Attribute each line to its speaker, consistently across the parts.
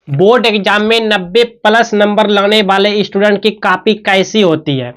Speaker 1: Board exam में 90 plus number लाने वाले स्टूडेंट की कॉपी कैसी होती है,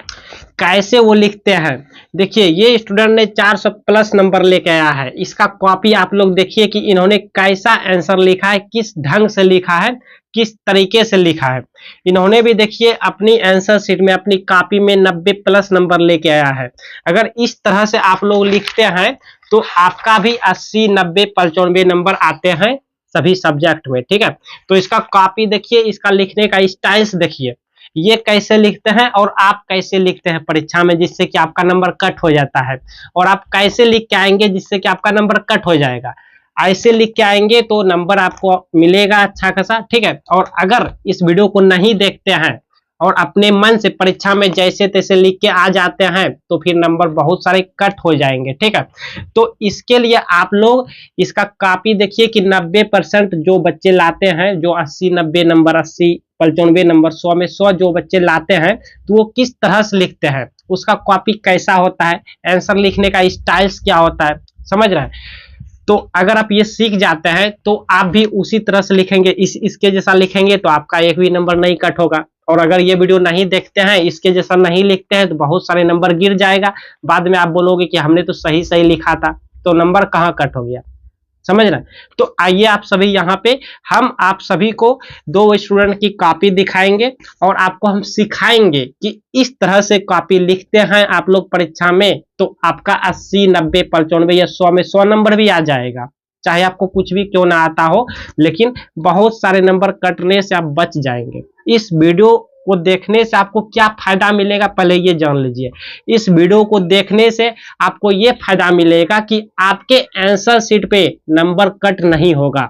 Speaker 1: कैसे वो लिखते हैं। देखिए ये स्टूडेंट ने 400 प्लस नंबर लेके आया है, इसका कॉपी आप लोग देखिए कि इन्होंने कैसा आंसर लिखा है, किस ढंग से लिखा है, किस तरीके से लिखा है। इन्होंने भी देखिए अपनी आंसर शीट में अपनी कॉपी में 90 प्लस नंबर लेके आया है। अगर इस तरह से आप लोग लिखते हैं तो आपका भी 80, 90, 95 नंबर आते हैं सभी सब्जेक्ट में, ठीक है। तो इसका कॉपी देखिए, इसका लिखने का स्टाइल्स देखिए, ये कैसे लिखते हैं और आप कैसे लिखते हैं परीक्षा में, जिससे कि आपका नंबर कट हो जाता है। और आप कैसे लिख के आएंगे जिससे कि आपका नंबर कट हो जाएगा, ऐसे लिख के आएंगे तो नंबर आपको मिलेगा अच्छा खासा, ठीक है। और अगर इस वीडियो को नहीं देखते हैं और अपने मन से परीक्षा में जैसे तैसे लिख के आ जाते हैं तो फिर नंबर बहुत सारे कट हो जाएंगे, ठीक है। तो इसके लिए आप लोग इसका कॉपी देखिए कि 90% जो बच्चे लाते हैं, जो 80, 90 नंबर, 80, 95 नंबर, 100 में 100 जो बच्चे लाते हैं तो वो किस तरह से लिखते हैं, उसका कॉपी कैसा होता है, आंसर लिखने का स्टाइल्स क्या होता है, समझ रहे हैं। तो अगर आप ये सीख जाते हैं तो आप भी उसी तरह से लिखेंगे, इसके जैसा लिखेंगे तो आपका एक भी नंबर नहीं कट होगा। और अगर ये वीडियो नहीं देखते हैं, इसके जैसा नहीं लिखते हैं तो बहुत सारे नंबर गिर जाएगा। बाद में आप बोलोगे कि हमने तो सही सही लिखा था, तो नंबर कहाँ कट हो गया, समझ रहे हैं। तो आइए आप सभी यहाँ पे हम आप सभी को दो स्टूडेंट की कॉपी दिखाएंगे और आपको हम सिखाएंगे कि इस तरह से कॉपी लिखते हैं आप लोग परीक्षा में तो आपका 80, 90, 95 या 100 में 100 नंबर भी आ जाएगा। चाहे आपको कुछ भी क्यों ना आता हो, लेकिन बहुत सारे नंबर कटने से आप बच जाएंगे। इस वीडियो को देखने से आपको क्या फायदा मिलेगा पहले ये जान लीजिए। इस वीडियो को देखने से आपको ये फायदा मिलेगा कि आपके आंसर शीट पे नंबर कट नहीं होगा।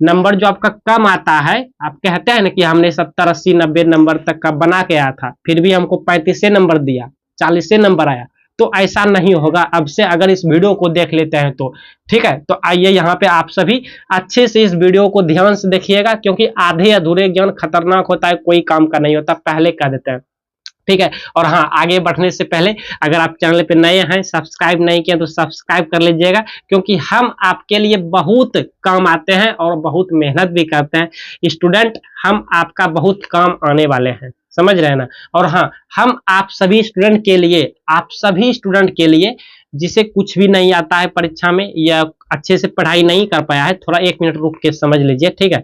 Speaker 1: नंबर जो आपका कम आता है, आप कहते हैं ना कि हमने 70, 80, 90 नंबर तक का बना के आया था, फिर भी हमको 35 नंबर दिया, 40 नंबर आया, तो ऐसा नहीं होगा अब से, अगर इस वीडियो को देख लेते हैं तो, ठीक है। तो आइए यहाँ पे आप सभी अच्छे से इस वीडियो को ध्यान से देखिएगा, क्योंकि आधे अधूरे ज्ञान खतरनाक होता है, कोई काम का नहीं होता, पहले कह देते हैं, ठीक है। और हाँ, आगे बढ़ने से पहले अगर आप चैनल पे नए हैं, सब्सक्राइब नहीं किया तो सब्सक्राइब कर लीजिएगा, क्योंकि हम आपके लिए बहुत काम आते हैं और बहुत मेहनत भी करते हैं स्टूडेंट, हम आपका बहुत काम आने वाले हैं, समझ रहे हैं ना। और हाँ, हम आप सभी स्टूडेंट के लिए, आप सभी स्टूडेंट के लिए जिसे कुछ भी नहीं आता है परीक्षा में या अच्छे से पढ़ाई नहीं कर पाया है, थोड़ा 1 मिनट रुक के समझ लीजिए, ठीक है।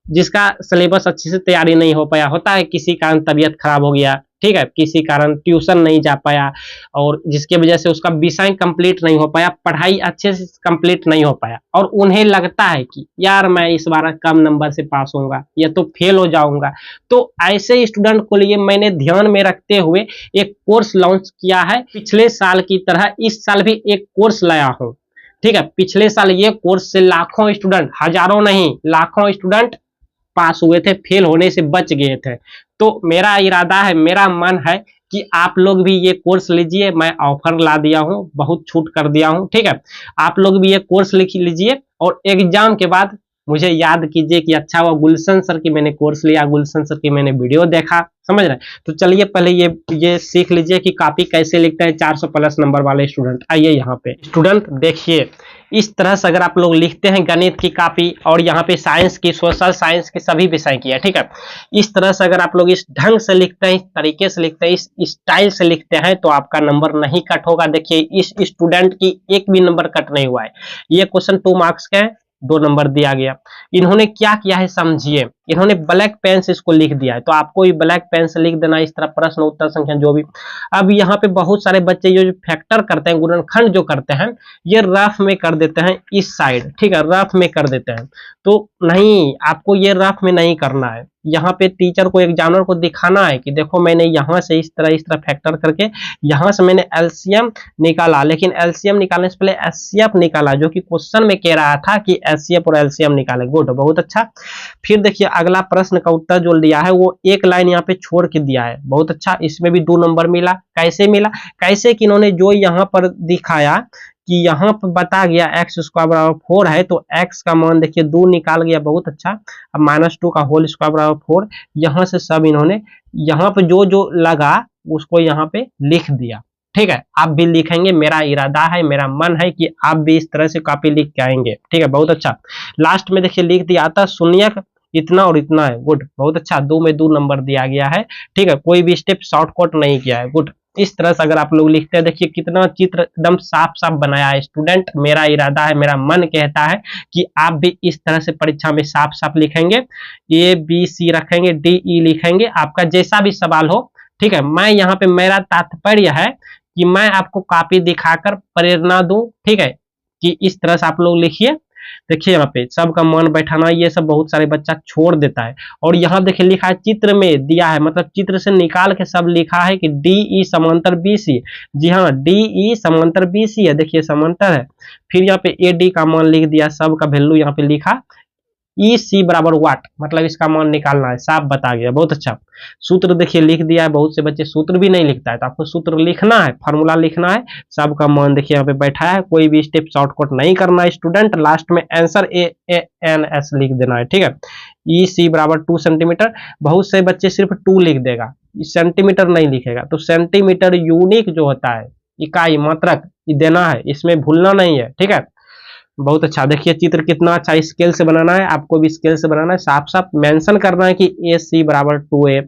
Speaker 1: जिसका सिलेबस अच्छे से तैयारी नहीं हो पाया, होता है किसी कारण तबीयत खराब हो गया, ठीक है, किसी कारण ट्यूशन नहीं जा पाया और जिसकी वजह से उसका विषय कंप्लीट नहीं हो पाया, पढ़ाई अच्छे से कंप्लीट नहीं हो पाया, और उन्हें लगता है कि यार मैं इस बार कम नंबर से पास होऊंगा या तो फेल हो जाऊंगा। तो ऐसे स्टूडेंट को लिए मैंने ध्यान में रखते हुए एक कोर्स लॉन्च किया है। पिछले साल की तरह इस साल भी एक कोर्स लाया हूं, ठीक है। पिछले साल ये कोर्स से लाखों स्टूडेंट, हजारों नहीं लाखों स्टूडेंट पास हुए थे, फेल होने से बच गए थे। तो मेरा इरादा है, मेरा मन है कि आप लोग भी ये कोर्स लीजिए, मैं ऑफर ला दिया हूं, बहुत छूट कर दिया हूं, ठीक है। आप लोग भी ये कोर्स लिख लीजिए और एग्जाम के बाद मुझे याद कीजिए कि अच्छा हुआ गुलशन सर की मैंने कोर्स लिया, गुलशन सर की मैंने वीडियो देखा, समझ रहे हैं। तो चलिए पहले ये सीख लीजिए कि कॉपी कैसे लिखते हैं 400 प्लस नंबर वाले स्टूडेंट। आइए यहाँ पे स्टूडेंट देखिए, इस तरह से अगर आप लोग लिखते हैं गणित की कॉपी, और यहाँ पे साइंस की, सोशल साइंस की, सभी विषय की है, ठीक है। इस तरह से अगर आप लोग इस ढंग से लिखते हैं, इस तरीके से लिखते हैं, इस स्टाइल से लिखते हैं तो आपका नंबर नहीं कट होगा। देखिए इस स्टूडेंट की एक भी नंबर कट नहीं हुआ है। ये क्वेश्चन 2 मार्क्स का है, 2 नंबर दिया गया। इन्होंने क्या किया है समझिए, इन्होंने ब्लैक पेन से इसको लिख दिया है, तो आपको भी ब्लैक पेन से लिख देना इस तरह, प्रश्न उत्तर संख्या जो भी। अब यहाँ पे बहुत सारे बच्चे जो फैक्टर करते हैं, गुणनखंड जो करते हैं, ये रफ में कर देते हैं इस साइड, ठीक है, रफ में कर देते हैं। तो नहीं, आपको ये रफ में नहीं करना है। यहाँ पे टीचर को, एग्जामिनर को दिखाना है कि देखो मैंने यहाँ से इस तरह फैक्टर करके यहाँ से मैंने एलसीएम निकाला, लेकिन एलसीएम निकालने से पहले एचसीएफ निकाला, जो कि क्वेश्चन में कह रहा था कि एचसीएफ और एलसीएम निकाले। गुड, बहुत अच्छा। फिर देखिए अगला प्रश्न का उत्तर जो दिया है वो एक लाइन यहाँ पे छोड़ के दिया है, बहुत अच्छा। इसमें भी 2 नंबर मिला। कैसे मिला? कैसे कि इन्होंने जो यहाँ पर दिखाया कि यहाँ पर बता गया एक्स स्क्वायर बराबर 4 है, तो एक्स का मान देखिए 2 निकाल गया, बहुत अच्छा। अब -2 का होल स्क्वायर बराबर 4, यहाँ से सब इन्होंने यहाँ पे जो जो लगा उसको यहाँ पे लिख दिया, ठीक है। आप भी लिखेंगे, मेरा इरादा है, मेरा मन है कि आप भी इस तरह से कॉपी लिख के आएंगे, ठीक है, बहुत अच्छा। लास्ट में देखिए लिख दिया था शून्यक इतना और इतना है। गुड, बहुत अच्छा, 2 में 2 नंबर दिया गया है। ठीक है, कोई भी स्टेप शॉर्टकट नहीं किया है। गुड, इस तरह से अगर आप लोग लिखते हैं, देखिए कितना चित्र एकदम साफ साफ बनाया है स्टूडेंट। मेरा इरादा है, मेरा मन कहता है कि आप भी इस तरह से परीक्षा में साफ साफ लिखेंगे, ए बी सी रखेंगे, डी ई लिखेंगे, आपका जैसा भी सवाल हो। ठीक है, मैं यहाँ पे मेरा तात्पर्य है कि मैं आपको कॉपी दिखाकर प्रेरणा दूं। ठीक है, कि इस तरह से आप लोग लिखिए। देखिए यहाँ पे सबका मन बैठाना, ये सब बहुत सारे बच्चा छोड़ देता है। और यहाँ देखिए लिखा है, चित्र में दिया है, मतलब चित्र से निकाल के सब लिखा है कि डी ई समांतर बी सी। जी हाँ, डी ई समांतर बी सी है, देखिए समांतर है। फिर यहाँ पे ए डी का मान लिख दिया, सब का वैल्यू यहाँ पे लिखा। ई सी बराबर वाट, मतलब इसका मान निकालना है, साफ बता गया, बहुत अच्छा। सूत्र देखिए लिख दिया है, बहुत से बच्चे सूत्र भी नहीं लिखता है, तो आपको सूत्र लिखना है, फार्मूला लिखना है, सबका मान देखिए यहाँ पे बैठा है। कोई भी स्टेप शॉर्टकट नहीं करना है स्टूडेंट, लास्ट में आंसर ए एन एस लिख देना है। ठीक है, ई सी बराबर 2 सेंटीमीटर। बहुत से बच्चे सिर्फ 2 लिख देगा, सेंटीमीटर नहीं लिखेगा। तो सेंटीमीटर यूनिक जो होता है, इकाई मात्रक, देना है, इसमें भूलना नहीं है। ठीक है, बहुत अच्छा। देखिए चित्र कितना अच्छा स्केल से बनाना है, आपको भी स्केल से बनाना है, साफ साफ मेंशन करना है कि ए सी बराबर 2a,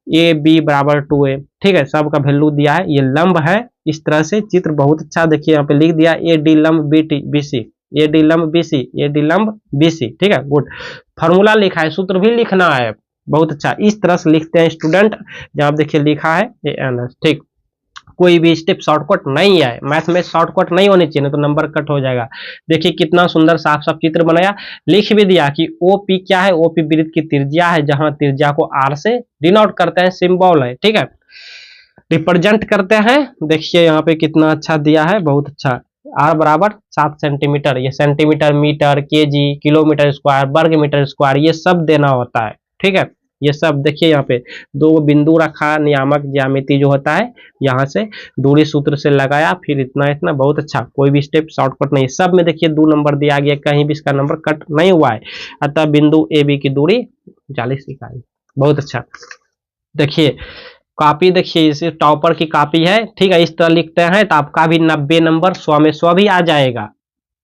Speaker 1: ए बी बराबर 2a। ठीक है, सबका वैल्यू दिया है, ये लंब है। इस तरह से चित्र बहुत अच्छा, देखिए यहाँ पे लिख दिया, ए डी लंब B T B C, A D लंब बी सी, ए डी लंब बी सी। ठीक है, गुड। फॉर्मूला लिखा है, सूत्र भी लिखना है, बहुत अच्छा। इस तरह से लिखते हैं स्टूडेंट, जहाँ देखिए लिखा है ए एन एस। ठीक, कोई भी स्टेप शॉर्टकट नहीं है, मैथ में शॉर्टकट नहीं होने चाहिए, तो नंबर कट हो जाएगा। देखिए कितना सुंदर साफ साफ चित्र बनाया, लिख भी दिया कि ओपी क्या है, ओपी वृत्त की त्रिज्या है, जहां त्रिज्या को आर से डिनोट करते हैं, सिंबल है। ठीक है, रिप्रेजेंट करते हैं। देखिए यहाँ पे कितना अच्छा दिया है, बहुत अच्छा। आर बराबर 7 सेंटीमीटर, ये centimetre, metre, KG, kilometre square, वर्ग मीटर स्क्वायर, ये सब देना होता है। ठीक है, ये सब देखिए यहाँ पे 2 बिंदु रखा, नियामक ज्यामिति जो होता है, यहाँ से दूरी सूत्र से लगाया, फिर इतना इतना, बहुत अच्छा। कोई भी स्टेप शॉर्टकट नहीं, सब में देखिए 2 नंबर दिया गया, कहीं भी इसका नंबर कट नहीं हुआ है। अतः बिंदु ए बी की दूरी 40 इकाई, बहुत अच्छा। देखिए कॉपी, देखिए इसे टॉपर की कॉपी है। ठीक है, इस तरह लिखते हैं तो आपका भी 90 नंबर 100 में 100 भी आ जाएगा।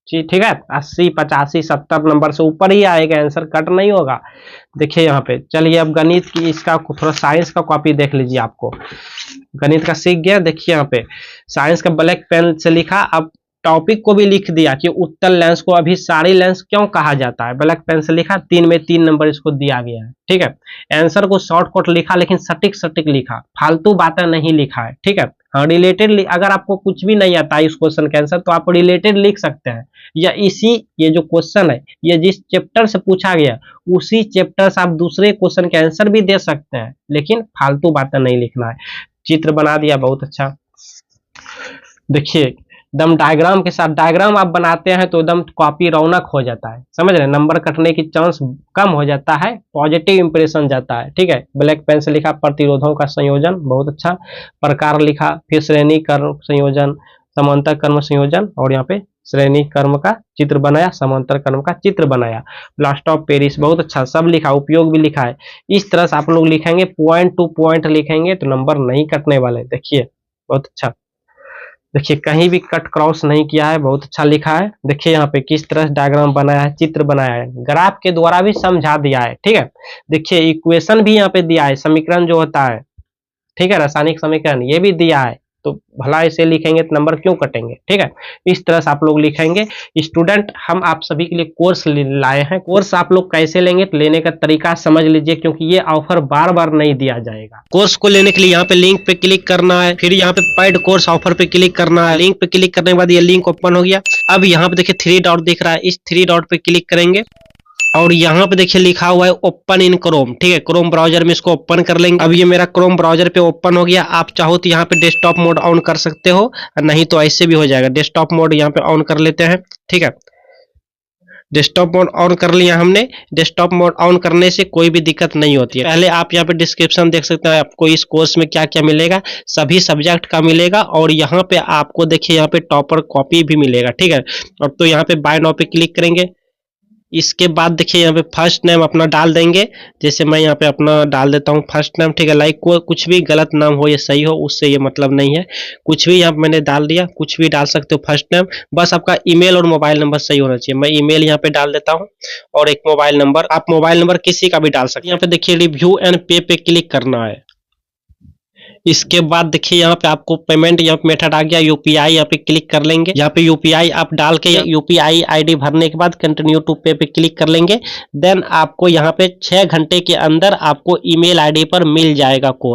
Speaker 1: ठीक है, 80 85 70 नंबर से ऊपर ही आएगा, आंसर कट नहीं होगा। देखिए यहाँ पे, चलिए अब गणित की, इसका थोड़ा साइंस का कॉपी देख लीजिए। आपको गणित का सीख गया, देखिए यहाँ पे साइंस का ब्लैक पेन से लिखा। अब टॉपिक को भी लिख दिया कि उत्तल लेंस को अभिसारी लेंस क्यों कहा जाता है, ब्लैक पेन से लिखा। 3 में 3 नंबर इसको दिया गया है। ठीक है, आंसर को शॉर्टकट लिखा, लेकिन सटीक सटीक लिखा, फालतू बातें नहीं लिखा है। ठीक है, हाँ रिलेटेड, अगर आपको कुछ भी नहीं आता है इस क्वेश्चन के आंसर, तो आप रिलेटेड लिख सकते हैं, या इसी, ये जो क्वेश्चन है, ये जिस चैप्टर से पूछा गया उसी चैप्टर से आप दूसरे क्वेश्चन के आंसर भी दे सकते हैं, लेकिन फालतू बातें नहीं लिखना है। चित्र बना दिया, बहुत अच्छा। देखिए एकदम डायग्राम के साथ, डायग्राम आप बनाते हैं तो एकदम कॉपी रौनक हो जाता है, समझ रहे हैं, नंबर कटने की चांस कम हो जाता है, पॉजिटिव इंप्रेशन जाता है। ठीक है, ब्लैक पेन से लिखा प्रतिरोधों का संयोजन, बहुत अच्छा। प्रकार लिखा, फिर श्रेणी कर्म संयोजन, समांतर कर्म संयोजन, और यहाँ पे श्रेणी कर्म का चित्र बनाया, समांतर कर्म का चित्र बनाया, प्लास्टर ऑफ पेरिस, बहुत अच्छा, सब लिखा, उपयोग भी लिखा है। इस तरह से आप लोग लिखेंगे, पॉइंट टू पॉइंट लिखेंगे तो नंबर नहीं कटने वाले। देखिए बहुत अच्छा, देखिए कहीं भी कट क्रॉस नहीं किया है, बहुत अच्छा लिखा है। देखिए यहाँ पे किस तरह से डायग्राम बनाया है, चित्र बनाया है, ग्राफ के द्वारा भी समझा दिया है। ठीक है, देखिए इक्वेशन भी यहाँ पे दिया है, समीकरण जो होता है, ठीक है, रासायनिक समीकरण, ये भी दिया है। तो भला इसे लिखेंगे तो नंबर क्यों कटेंगे। ठीक है, इस तरह से आप लोग लिखेंगे। स्टूडेंट हम आप सभी के लिए कोर्स लाए हैं, कोर्स आप लोग कैसे लेंगे, तो लेने का तरीका समझ लीजिए, क्योंकि ये ऑफर बार बार नहीं दिया जाएगा। कोर्स को लेने के लिए यहाँ पे लिंक पे क्लिक करना है, फिर यहाँ पे पेड कोर्स ऑफर पे क्लिक करना है। लिंक पे क्लिक करने के बाद ये लिंक ओपन हो गया। अब यहाँ पे देखिए 3 डॉट दिख रहा है, इस 3 डॉट पे क्लिक करेंगे और यहाँ पे देखिए लिखा हुआ है ओपन इन क्रोम। ठीक है, क्रोम ब्राउजर में इसको ओपन कर लेंगे। अब ये मेरा क्रोम ब्राउजर पे ओपन हो गया। आप चाहो तो यहाँ पे डेस्कटॉप मोड ऑन कर सकते हो, नहीं तो ऐसे भी हो जाएगा। डेस्कटॉप मोड यहाँ पे ऑन कर लेते हैं। ठीक है, डेस्कटॉप मोड ऑन कर लिया हमने। डेस्कटॉप मोड ऑन करने से कोई भी दिक्कत नहीं होती है। पहले आप यहाँ पे डिस्क्रिप्शन देख सकते हैं, आपको इस कोर्स में क्या क्या मिलेगा, सभी सब्जेक्ट का मिलेगा। और यहाँ पे आपको देखिए यहाँ पे टॉपर कॉपी भी मिलेगा। ठीक है, अब तो यहाँ पे बाय नाउ पे क्लिक करेंगे। इसके बाद देखिए यहाँ पे फर्स्ट नेम अपना डाल देंगे। जैसे मैं यहाँ पे अपना डाल देता हूँ फर्स्ट नेम, ठीक है। लाइक कुछ भी गलत नाम हो या सही हो उससे ये मतलब नहीं है, कुछ भी यहाँ पे मैंने डाल दिया, कुछ भी डाल सकते हो फर्स्ट नेम। बस आपका ईमेल और मोबाइल नंबर सही होना चाहिए। मैं ईमेल यहाँ पे डाल देता हूँ और एक मोबाइल नंबर, आप मोबाइल नंबर किसी का भी डाल सकते हैं। यहाँ पे देखिए रिव्यू एंड पे क्लिक करना है। इसके बाद देखिए यहाँ पे आपको पेमेंट यहाँ पे मेथड आ गया, यूपीआई यहाँ पे क्लिक कर लेंगे। यहाँ पे यूपीआई आप डाल के यूपीआई आईडी भरने के बाद कंटिन्यू टू पे पे क्लिक कर लेंगे। देन आपको यहाँ पे 6 घंटे के अंदर आपको ईमेल आईडी पर मिल जाएगा कोड।